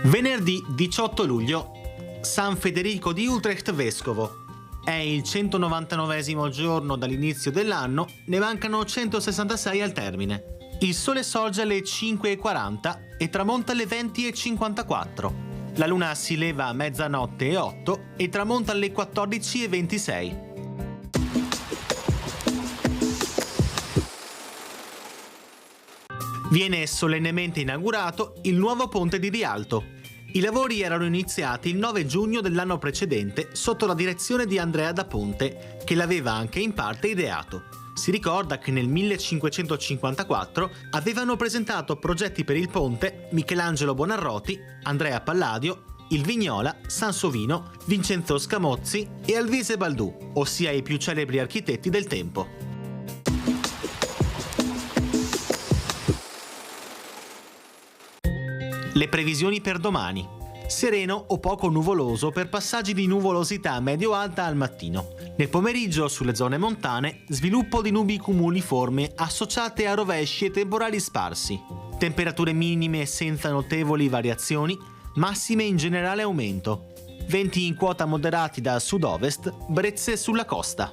Venerdì 18 luglio, San Federico di Utrecht vescovo. È il 199esimo giorno dall'inizio dell'anno, ne mancano 166 al termine. Il sole sorge alle 5:40 e tramonta alle 20:54. La luna si leva a mezzanotte e 8 e tramonta alle 14:26. Viene solennemente inaugurato il nuovo ponte di Rialto. I lavori erano iniziati il 9 giugno dell'anno precedente sotto la direzione di Andrea da Ponte, che l'aveva anche in parte ideato. Si ricorda che nel 1554 avevano presentato progetti per il ponte Michelangelo Buonarroti, Andrea Palladio, il Vignola, Sansovino, Vincenzo Scamozzi e Alvise Baldù, ossia i più celebri architetti del tempo. Le previsioni per domani. Sereno o poco nuvoloso per passaggi di nuvolosità medio-alta al mattino. Nel pomeriggio, sulle zone montane, sviluppo di nubi cumuliforme associate a rovesci e temporali sparsi. Temperature minime senza notevoli variazioni, massime in generale aumento. Venti in quota moderati da sud-ovest, brezze sulla costa.